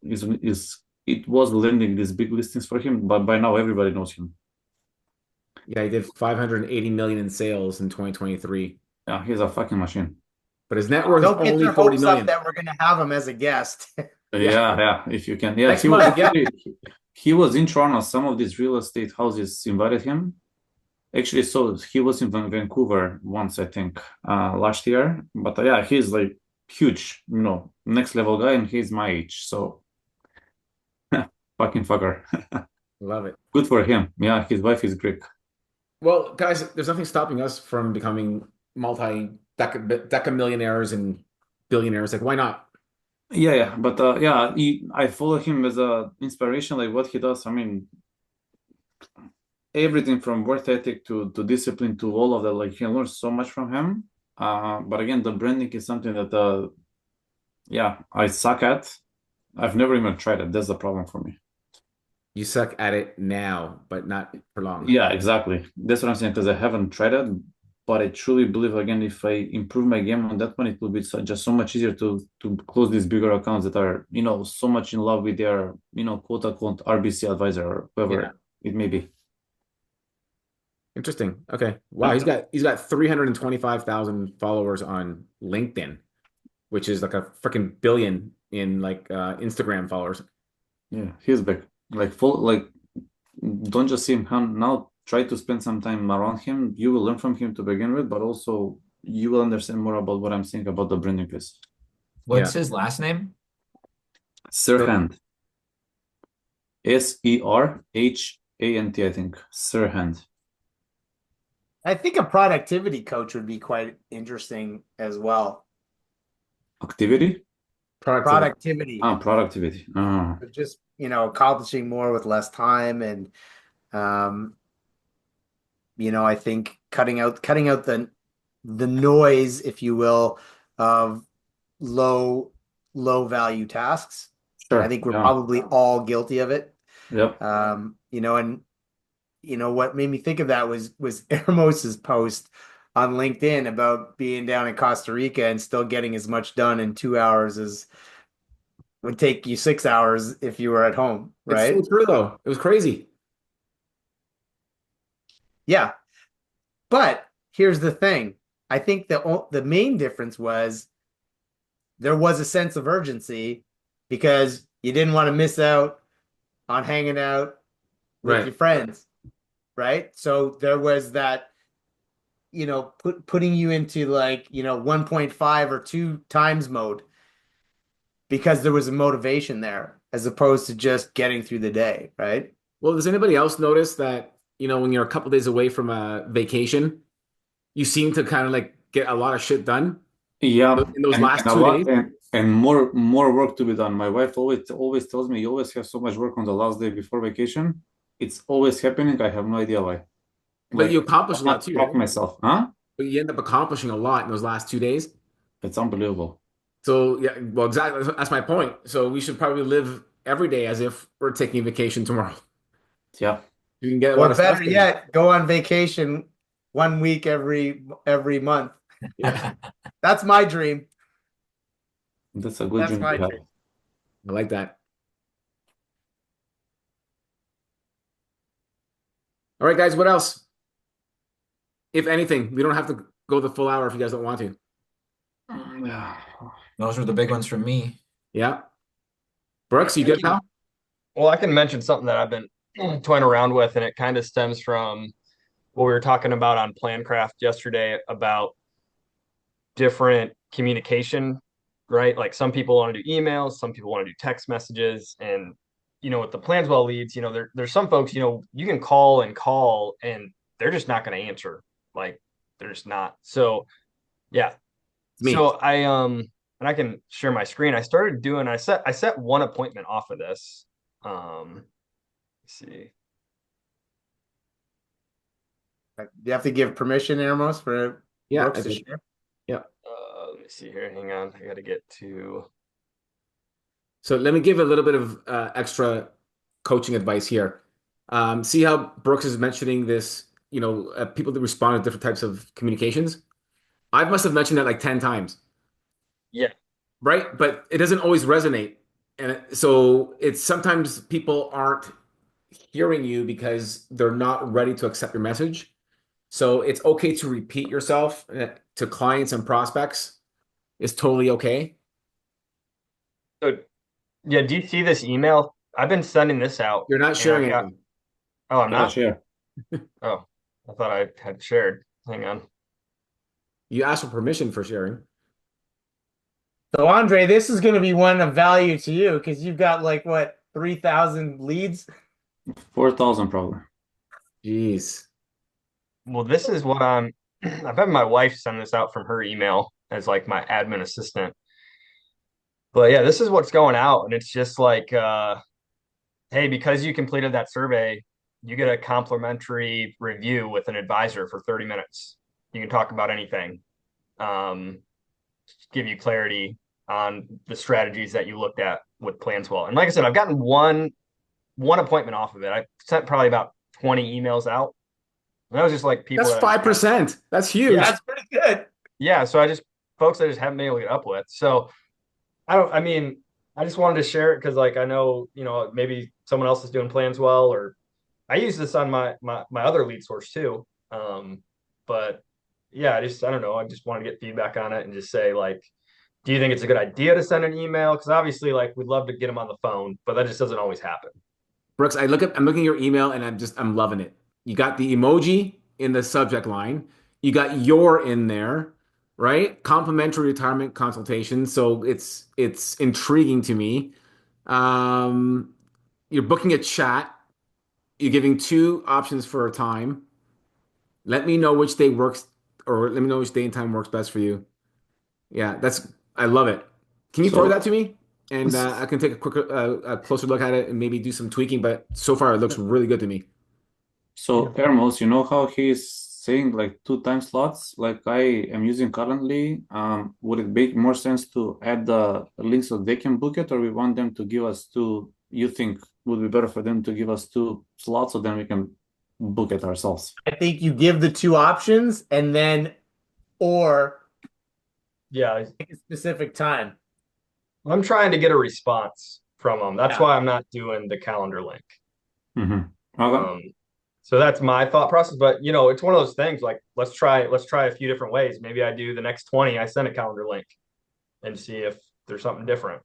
is it was landing these big listings for him, but by now everybody knows him. Yeah, he did 580 million in sales in 2023. Yeah, he's a fucking machine. but his net worth is Don't get only your 40 hopes up million. that we're gonna have him as a guest. Yeah, if you can. Yeah, Next he was month, yeah. actually he was in Toronto. Some of these real estate houses invited him. Actually, so he was in Vancouver once, I think, last year. But yeah, he's like huge, next level guy, and he's my age. So fucking fucker. Love it. Good for him. Yeah, his wife is Greek. Well, guys, there's nothing stopping us from becoming multi-deca millionaires and billionaires. Like, why not? Yeah. But yeah, I follow him as a inspiration, like what he does. I mean, everything from work ethic to discipline to all of that. Like, you can learn so much from him. But again, the branding is something that yeah, I suck at. I've never even tried it. That's the problem for me. You suck at it now, but not for long. Yeah, exactly. That's what I'm saying, because I haven't tried it. But I truly believe, again, if I improve my game on that one, it will be just so much easier to close these bigger accounts that are, so much in love with their, quote unquote RBC advisor or whoever it may be. Interesting. Okay. Wow, he's got 325,000 followers on LinkedIn, which is like a freaking billion in like Instagram followers. Yeah, he's big. Don't just see him now. Try to spend some time around him. You will learn from him to begin with, but also you will understand more about what I'm saying about the branding piece. What's his last name? Serhant. Serhant, I think. Serhant. I think a productivity coach would be quite interesting as well. Activity? Productivity. Productivity. Just, accomplishing more with less time and I think cutting out the noise, if you will, of low value tasks. Sure. I think we're probably all guilty of it. Yep. And what made me think of that was Ermos's post on LinkedIn about being down in Costa Rica and still getting as much done in 2 hours as would take you 6 hours if you were at home, right? It's so true though. It was crazy. Yeah. But here's the thing. I think the main difference was there was a sense of urgency because you didn't want to miss out on hanging out with your friends, right? So there was that, putting you into 1.5 or 2 times mode because there was a motivation there as opposed to just getting through the day, right? Well, does anybody else notice that, when you're a couple days away from a vacation, you seem to kind of like get a lot of shit done? Yeah. In those last 2 days? And more work to be done. My wife always tells me, you always have so much work on the last day before vacation. It's always happening. I have no idea why. But you accomplish a lot too, right? Myself, huh? But you end up accomplishing a lot in those last 2 days. It's unbelievable. So yeah, well, exactly. That's my point. So we should probably live every day as if we're taking vacation tomorrow. Yeah. You can get or better yet, go on vacation 1 week every month. Yeah. That's my dream. That's a good dream to have. I like that. All right, guys, what else? If anything, we don't have to go the full hour if you guys don't want to. Those were the big ones from me. Yeah. Brooks, you good, pal? Well, I can mention something that I've been toying around with, and it kind of stems from what we were talking about on PlanCraft yesterday about different communication, right? Like some people want to do emails, some people want to do text messages, and with the Planswell leads, there's some folks, you can call and they're just not going to answer. Like they're just not. So yeah. So and I can share my screen. I started doing, I set one appointment off of this. Let's see. Do you have to give permission, Ermos, for Brooks to share? Yeah. Let me see here. Hang on. I got to get to. So let me give a little bit of extra coaching advice here. See how Brooks is mentioning this, people that respond to different types of communications. I must have mentioned that like 10 times. Yeah. Right? But it doesn't always resonate. And so it's sometimes people aren't hearing you because they're not ready to accept your message. So it's okay to repeat yourself to clients and prospects is totally okay. So, yeah, do you see this email? I've been sending this out. You're not and sharing I've got- anything. Oh, I'm Yeah, not? share. Oh, I thought I had shared. Hang on. You asked for permission for sharing. So Andre, this is going to be one of value to you because you've got like what 3,000 leads. 4,000 probably. Jeez. Well, this is what I've had my wife send this out from her email as like my admin assistant. But yeah, this is what's going out. And it's just like, hey, because you completed that survey, you get a complimentary review with an advisor for 30 minutes. You can talk about anything, give you clarity on the strategies that you looked at with Planswell. And like I said, I've gotten one appointment off of it. I sent probably about 20 emails out. And that was just like people That's that 5%. That's huge. Yeah, that's pretty good. yeah. So folks I just haven't been able to get up with. So I mean, I just wanted to share it because like I know, maybe someone else is doing Planswell, or I use this on my other lead source too. But yeah, I don't know. I just want to get feedback on it and just say like, do you think it's a good idea to send an email? Because obviously, like, we'd love to get them on the phone, but that just doesn't always happen. Brooks, I'm looking at your email and I'm loving it. You got the emoji in the subject line. You got your in there, right? Complimentary retirement consultation. So it's intriguing to me. You're booking a chat. You're giving 2 options for a time. Let me know which day works, or let me know which day and time works best for you. Yeah, I love it. Can you So- forward that to me? And I can take a quick, a closer look at it and maybe do some tweaking. But so far, it looks really good to me. So Hermos, you know how he's saying like 2 time slots like I am using currently? Would it make more sense to add the links so they can book it, or we want them to give us 2? You think would be better for them to give us 2 slots so then we can book it ourselves? I think you give the 2 options and then or Yeah, pick a specific time. I'm trying to get a response from them. That's Yeah. why I'm not doing the calendar link. Mm-hmm. Okay. So that's my thought process. But it's one of those things like let's try a few different ways. Maybe I do the next 20, I send a calendar link and see if there's something different.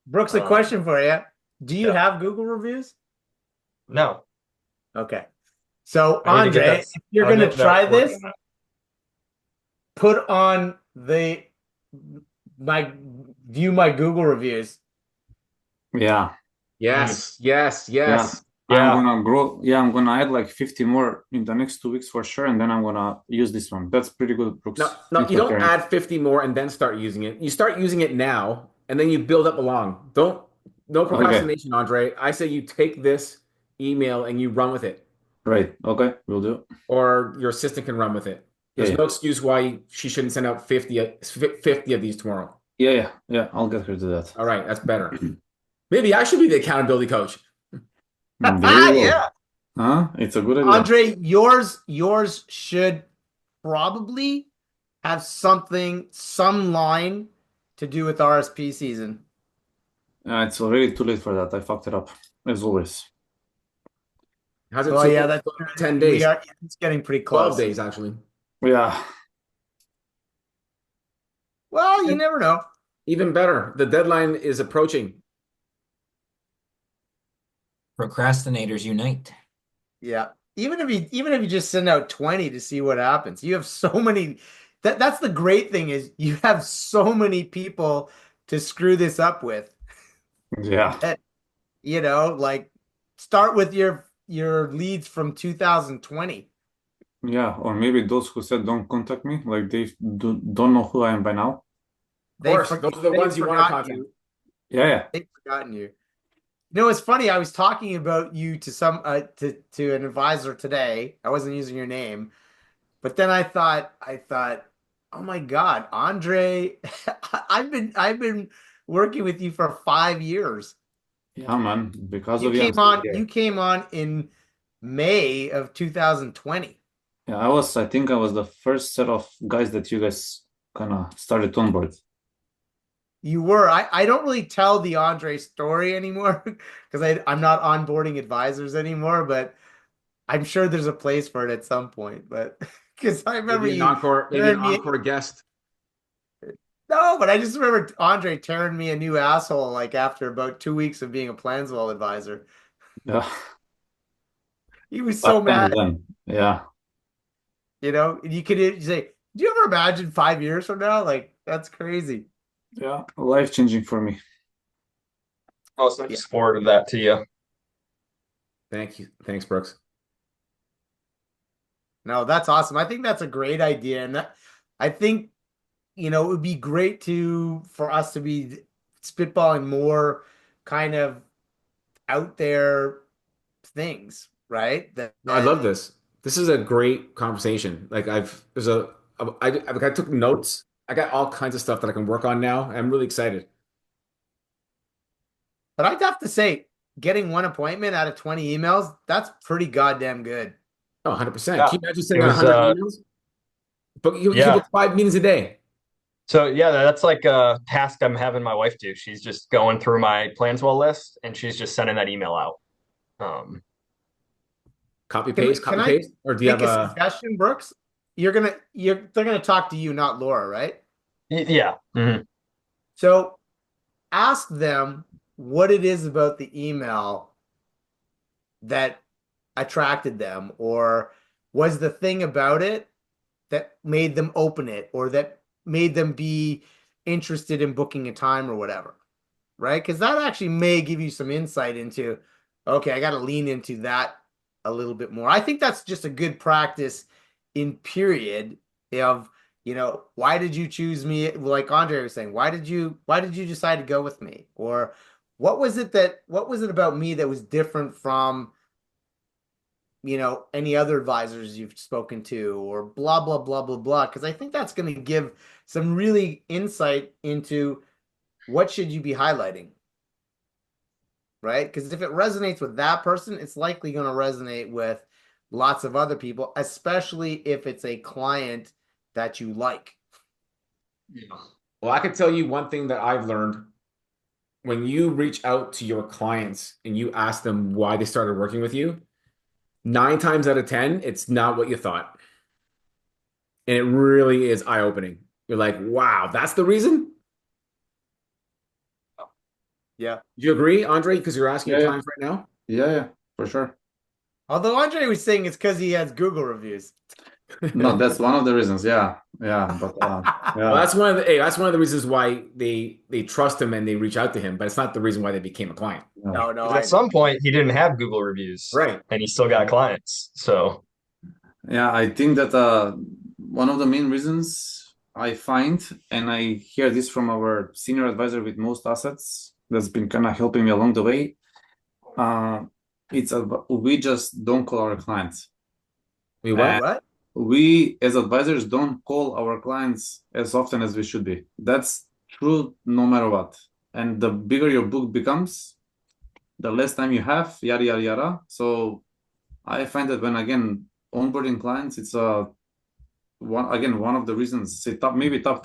Brooks, a question for you. Do you yeah. have Google reviews? No. Okay. So I need to get Andre, that- if you're I'll going to get that try working this, on that. put on view my Google reviews. Yeah. Yes, yes, yes. Yeah. I'm gonna grow. Yeah, I'm gonna add like 50 more in the next 2 weeks for sure, and then I'm gonna use this one. That's pretty good, Brooks. No, Thanks you for don't sharing. add 50 more and then start using it. You start using it now, and then you build up along. No procrastination, Andre. I say you take this email and you run with it, Right. Okay. We'll do. or your assistant can run with it. There's Yeah. no excuse why she shouldn't send out 50 of these tomorrow. Yeah. I'll get her to that. All right, that's better. Maybe I should be the accountability coach. There you go. Yeah. Huh? It's a good idea. Andre, yours should probably have some line to do with RSP season. It's already too late for that. I fucked it up as always. How's it? Oh yeah, that's 10 days, it's getting pretty 12 close. days actually. Yeah. Well, you never know. Even better, the deadline is approaching. Procrastinators unite. Yeah. Even if you just send out 20 to see what happens. You have so many that's the great thing is you have so many people to screw this up with. Yeah. That, like start with your leads from 2020. Yeah. Or maybe those who said don't contact me, like they don't know who I am by now. Of course, those are the they've ones you want to forgotten contact. you. Yeah. They've forgotten you. It's funny. I was talking about you to some to an advisor today. I wasn't using your name, but then I thought, oh my God, Andre, I've been working with you for 5 years. Yeah, man. Because You of you, I'm came still on. here. You came on in May of 2020. Yeah, I think I was the first set of guys that you guys kind of started to onboard. You were. I don't really tell the Andre story anymore because I'm not onboarding advisors anymore, but I'm sure there's a place for it at some point. But because I remember Maybe an you. encore, maybe an encore guest. No, but I just remember Andre tearing me a new asshole like after about 2 weeks of being a Planswell advisor. Yeah. He was Back so mad, then. Yeah. you know. And you say, "Do you ever imagine 5 years from now?" Like that's crazy. Yeah. Life changing for me. Oh, so I Yeah. just forwarded that to you. Thank you. Thanks, Brooks. No, that's awesome. I think that's a great idea, and I think it would be great to for us to be spitballing more kind of out there things, right? No, I love this. This is a great conversation. Like I took notes. I got all kinds of stuff that I can work on now. I'm really excited. But I'd have to say, getting one appointment out of 20 emails, that's pretty goddamn good. Oh, 100%. Yeah. Can you imagine It sending out was 100 emails? But you yeah. book 5 meetings a day. So yeah, that's like a task I'm having my wife do. She's just going through my Planswell list and she's just sending that email out. Copy Can paste, copy I paste, or do you make have a a? suggestion, Brooks? They're gonna talk to you, not Laura, right? Yeah. Mhm. So ask them what it is about the email that attracted them, or was the thing about it that made them open it, or that made them be interested in booking a time or whatever, right? Because that actually may give you some insight into, okay, I got to lean into that a little bit more. I think that's just a good practice in period of, why did you choose me? Like Andre was saying, why did you decide to go with me? Or what was it about me that was different from, any other advisors you've spoken to, or blah, blah, blah, blah, blah. Because I think that's going to give some really insight into what should you be highlighting, right? Because if it resonates with that person, it's likely going to resonate with lots of other people, especially if it's a client that you like. Well, I could tell you one thing that I've learned. When you reach out to your clients and you ask them why they started working with you, 9 times out of 10, it's not what you thought. And it really is eye-opening. You're like, wow, that's the reason? Yeah. Do you agree, Andre? Because you're asking your Yeah. clients right now? Yeah, for sure. Although Andre was saying it's because he has Google reviews. No, that's one of the reasons. Yeah. But Well, yeah. that's one of the reasons why they trust him and they reach out to him, but it's not the reason why they became a client. No, 'Cause at some point he didn't have Google reviews. Right. And he still got clients. So Yeah, I think that one of the main reasons I find, and I hear this from our senior advisor with most assets, that's been kind of helping me along the way. We just don't call our clients. We what? What? We as advisors don't call our clients as often as we should be. That's true no matter what. And the bigger your book becomes, the less time you have, yada yada yada. So I find that when again onboarding clients, it's one of the reasons, say top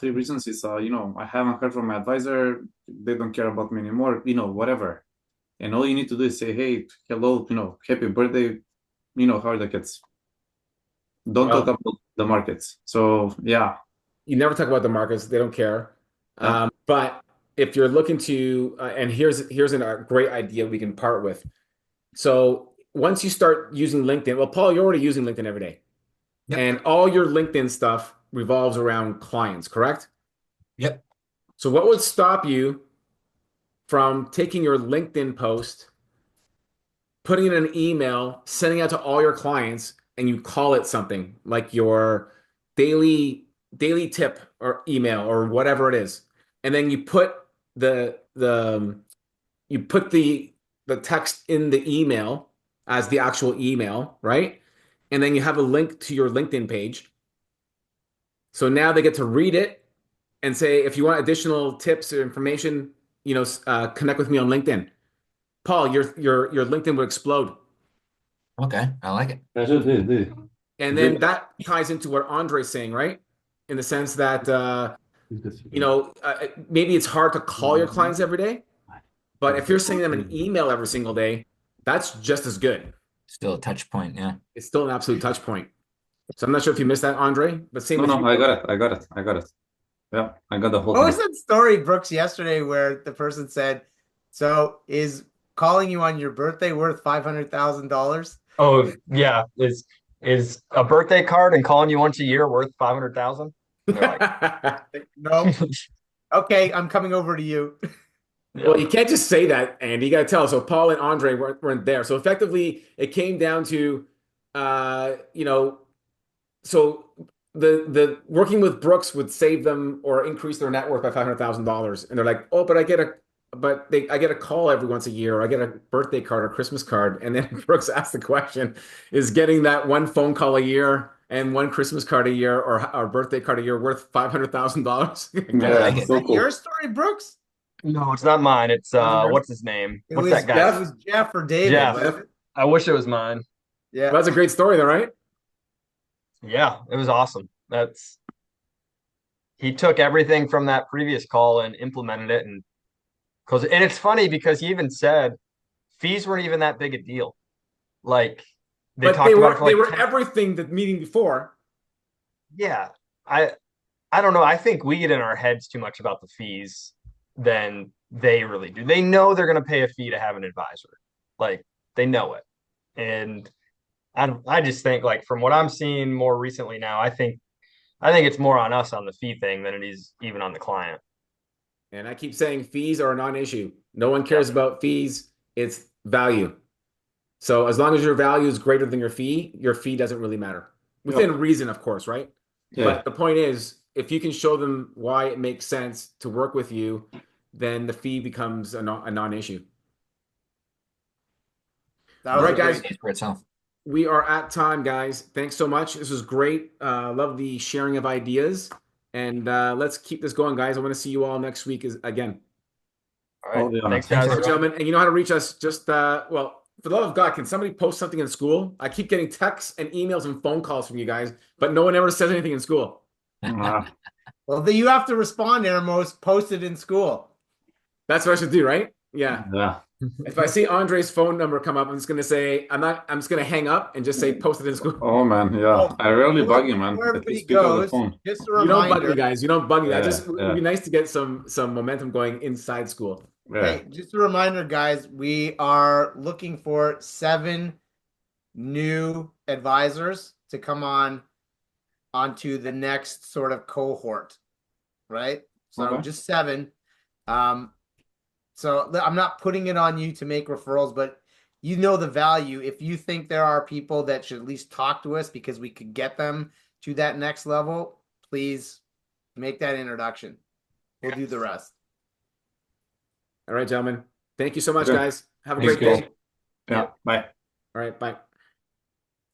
3 reasons is I haven't heard from my advisor, they don't care about me anymore, whatever. And all you need to do is say, hey, hello, happy birthday, how are the kids? Don't talk about the markets. So yeah. You never talk about the markets, they don't care. But if you're looking to, and here's a great idea we can part with. So once you start using LinkedIn, well, Paul, you're already using LinkedIn every day. Yep. And all your LinkedIn stuff revolves around clients, correct? Yep. So what would stop you from taking your LinkedIn post, putting it in an email, sending out to all your clients, and you call it something like your daily tip or email or whatever it is, and then you put the text in the email as the actual email, right? And then you have a link to your LinkedIn page. So now they get to read it and say, if you want additional tips or information, connect with me on LinkedIn. Paul, your LinkedIn would explode. Okay, I like it. And then that ties into what Andre's saying, right? In the sense that maybe it's hard to call your clients every day, but if you're sending them an email every single day, that's just as good. Still a touch point, yeah. It's still an absolute touch point. So I'm not sure if you missed that, Andre, but same with No, you. I got it. Yeah, I got the whole What was thing. that story, Brooks, yesterday where the person said, "So is calling you on your birthday worth $500,000?" Oh yeah, is a birthday card and calling you once a year worth 500,000? And they're like, No. Okay, I'm coming over to you. Well, yeah. you can't just say that, Andy. You got to tell. So Paul and Andre weren't there. So effectively, it came down to, you know, so the working with Brooks would save them or increase their net worth by $500,000, and they're like, oh, but I get a call every once a year, or I get a birthday card or Christmas card, and then Brooks asked the question, is getting that one phone call a year and one Christmas card a year or birthday card a year worth $500,000? Yeah, like Is it. so that your cool. story, Brooks? No, it's not mine. It's Was it yours? what's his name? It What's was that guy's? it was Jeff or David, Jeff. wasn't it? I wish it was mine. Yeah. That's a great story, though, right? Yeah, it was awesome. That's he took everything from that previous call and implemented it, and it's funny because he even said fees weren't even that big a deal. Like they But talked about it for they like were 10. everything the meeting before. Yeah. I I don't know. I think we get in our heads too much about the fees than they really do. They know they're going to pay a fee to have an advisor. Like they know it. And I just think like from what I'm seeing more recently now, I think it's more on us on the fee thing than it is even on the client. And I keep saying fees are a non-issue. No one Yeah. cares about fees. It's value. So as long as your value is greater than your fee doesn't really matter. Within reason, of course, right? Yeah. But the point is, if you can show them why it makes sense to work with you, then the fee becomes a non-issue. That All was right, a guys. great. Pays for itself. We are at time, guys. Thanks so much. This was great. Love the sharing of ideas. And let's keep this going, guys. I want to see you all next week again. All right. Oh, yeah. Thanks, Thanks, guys. All right, gentlemen. And you know how to reach us. Just, well, for the love of God, can somebody post something in school? I keep getting texts and emails and phone calls from you guys, but no one ever says anything in school. Well, then you have to respond, Ermos. Post it in school. That's what I should do, right? Yeah. Yeah. If I see Andre's phone number come up, I'm just gonna say I'm just gonna hang up and just say post it in school. Oh man, yeah. Well, I rarely Before bug you, man. At everybody least pick up the goes, phone. just a You don't bug reminder. me, guys. You don't bug me. Yeah, It would be nice to get some momentum going inside school. Yeah. Hey, just a reminder, guys, we are looking for 7 new advisors to come onto the next sort of cohort, right? So Okay. just 7. So I'm not putting it on you to make referrals, but you know the value. If you think there are people that should at least talk to us because we could get them to that next level, please make that introduction. We'll do the rest. All right, gentlemen. Thank you so much, Okay. guys. Have a Thanks, great day. guys. Yeah. Bye. All right, bye.